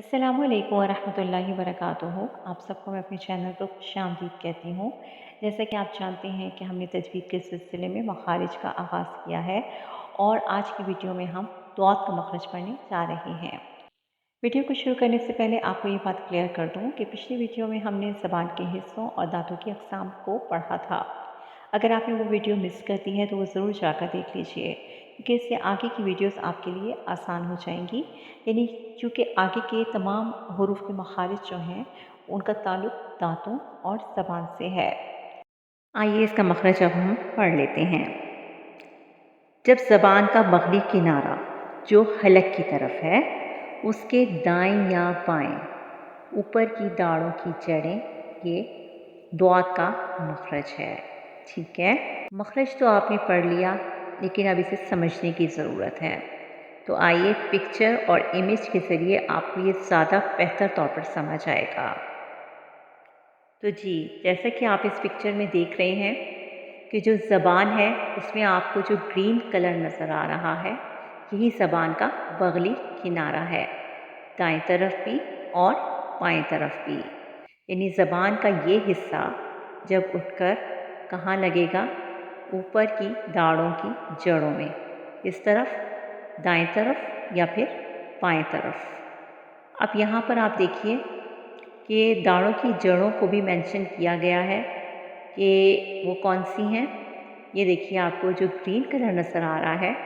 अस्सलामुअलैकुम वरहमतुल्लाहि वबरकातुहू। आप सबको मैं अपने चैनल पर खुशामदीद कहती हूँ। जैसा कि आप जानते हैं कि हमने तजवीद के सिलसिले में मखारिज का आगाज़ किया है और आज की वीडियो में हम दौत का मखरज पढ़ने जा रहे हैं। वीडियो को शुरू करने से पहले आपको ये बात क्लियर कर दूँ कि पिछली वीडियो में हमने ज़बान के हिस्सों और दांतों की अक़साम को पढ़ा था। अगर आपने वो वीडियो मिस कर दी है तो वो ज़रूर जाकर देख लीजिए, क्योंकि इससे आगे की वीडियोस आपके लिए आसान हो जाएंगी। यानी चूँकि आगे के तमाम हुरूफ के मखारिज जो हैं उनका ताल्लुक़ दांतों और ज़बान से है। आइए इसका मखरज अब हम पढ़ लेते हैं। जब ज़बान का बगली किनारा जो हलक की तरफ है उसके दाएं या बाएं ऊपर की दाढ़ों की जड़ें, ये दौत का मखरज है। ठीक है, मखरज तो आपने पढ़ लिया, लेकिन अब इसे समझने की ज़रूरत है। तो आइए पिक्चर और इमेज के ज़रिए आपको ये ज़्यादा बेहतर तौर पर समझ आएगा। तो जी, जैसा कि आप इस पिक्चर में देख रहे हैं कि जो ज़बान है उसमें आपको जो ग्रीन कलर नज़र आ रहा है, यही ज़बान का बगली किनारा है, दाएं तरफ भी और बाएं तरफ भी। यानी ज़बान का ये हिस्सा जब उठकर कहाँ लगेगा? ऊपर की दाढ़ों की जड़ों में, इस तरफ, दाएं तरफ या फिर बाएं तरफ। अब यहाँ पर आप देखिए कि दाढ़ों की जड़ों को भी मेंशन किया गया है कि वो कौन सी हैं। ये देखिए, आपको जो ग्रीन कलर नज़र आ रहा है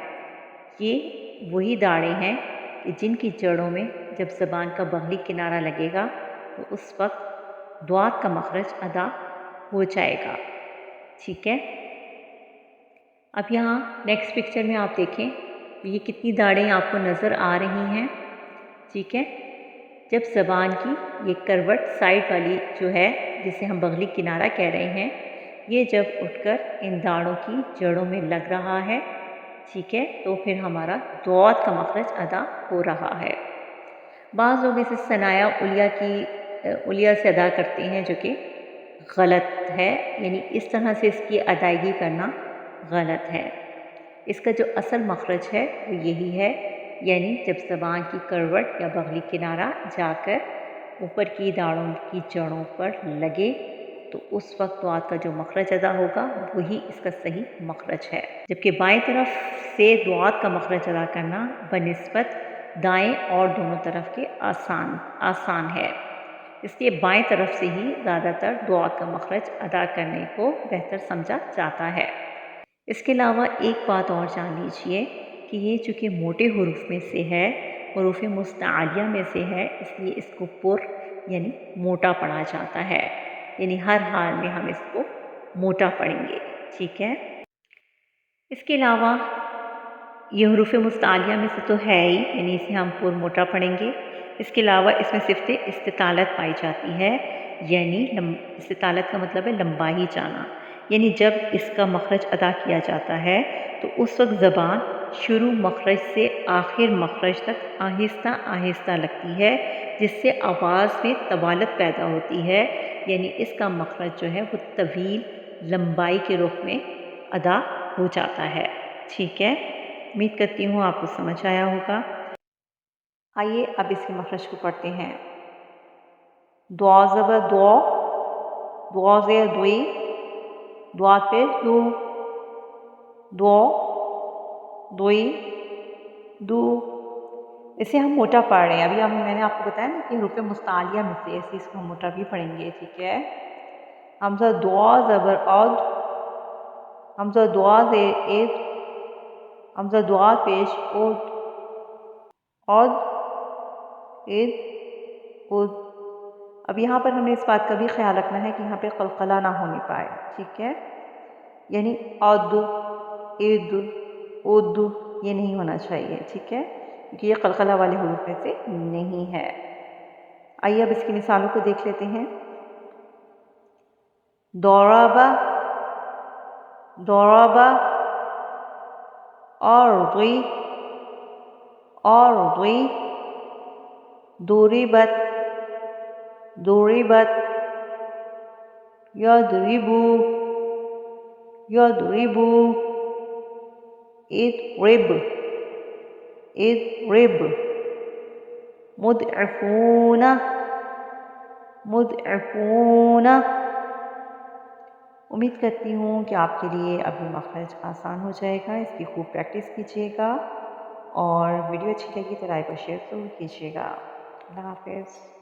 ये वही दाढ़ें हैं कि जिनकी जड़ों में जब ज़बान का बगली किनारा लगेगा तो उस वक्त दौत का मखरज अदा हो जाएगा। ठीक है, अब यहाँ नेक्स्ट पिक्चर में आप देखें तो ये कितनी दाढ़ें आपको नज़र आ रही हैं। ठीक है, जब ज़बान की ये करवट साइड वाली जो है जिसे हम बगली किनारा कह रहे हैं, ये जब उठकर इन दाढ़ों की जड़ों में लग रहा है, ठीक है, तो फिर हमारा दौत का मखरज अदा हो रहा है। बाज़ लोग इसे सनाया उलिया से अदा करते हैं, जो कि गलत है। यानी इस तरह से इसकी अदायगी करना गलत है। इसका जो असल मखरज है वो यही है, यानी जब ज़बान की करवट या बगली किनारा जाकर ऊपर की दाढ़ों की जड़ों पर लगे तो उस वक्त दौत का जो मखरज अदा होगा वही इसका सही मखरज है। जबकि बाएं तरफ से दौत का मखरज अदा करना बनिस्बत दाएं और दोनों तरफ के आसान है, इसलिए बाएं तरफ से ही ज़्यादातर दौत का मखरज अदा करने को बेहतर समझा जाता है। इसके अलावा एक बात और जान लीजिए कि ये चूँकि मोटे हुरूफ में से है, हुरूफ मुस्तालिया में से है, इसलिए इसको पुर यानी मोटा पढ़ा जाता है। यानी हर हाल में हम इसको मोटा पढ़ेंगे। ठीक है, इसके अलावा ये हुरूफ मुस्तालिया में से तो है ही, यानी इसे हम पुर मोटा पढ़ेंगे। इसके अलावा इसमें सिफ्त इस्तितालत पाई जाती है, यानी इस्तितालत का मतलब है लंबाई जाना। यानी जब इसका मखरज अदा किया जाता है तो उस वक्त ज़बान शुरू मखरज से आखिर मखरज तक आहिस्ता आहिस्ता लगती है, जिससे आवाज़ में तवालत पैदा होती है। यानी इसका मखरज जो है वो तवील लंबाई के रुख में अदा हो जाता है। ठीक है, उम्मीद करती हूँ आपको समझ आया होगा। आइए अब इसके मखरज को पढ़ते हैं। दुआ ज़बर दुआ, दुआ ज़ेर दुई, दुआ पेश दो, दुआ दुई दो। इसे हम मोटा पढ़ रहे हैं। अभी मैंने आपको बताया ना कि हुरूफ मुस्तालिया में से ऐसे इसको हम मोटा भी पढ़ेंगे। ठीक है, हमज़ा दुआ ज़बर औद, हमज़ा दुआ ज़ेर एद, हमज़ा दुआ पेश ओद, औद एद ओद। अब यहाँ पर हमें इस बात का भी ख्याल रखना है कि यहाँ पे कलकला ना होने पाए। ठीक है, यानी औदु एदु ओदु ये नहीं होना चाहिए। ठीक है, क्योंकि ये कलकला वाले हुरूफ में से नहीं है। आइए अब इसकी मिसालों को देख लेते हैं। दौराबा, दौराबा, और रुई, दूरीबत, दूरीबत, यदरिबू, यदरिबू, इदरिब, इदरिब, مضعفون مضعفون۔ امید کرتی ہوں کہ آپ کے لیے ابھی مخرج آسان ہو جائے گا، اس کی خوب پریکٹس کیجیے گا، اور ویڈیو اچھی لگی تو لائک اور شیئر ضرور کیجیے گا۔ اللہ حافظ۔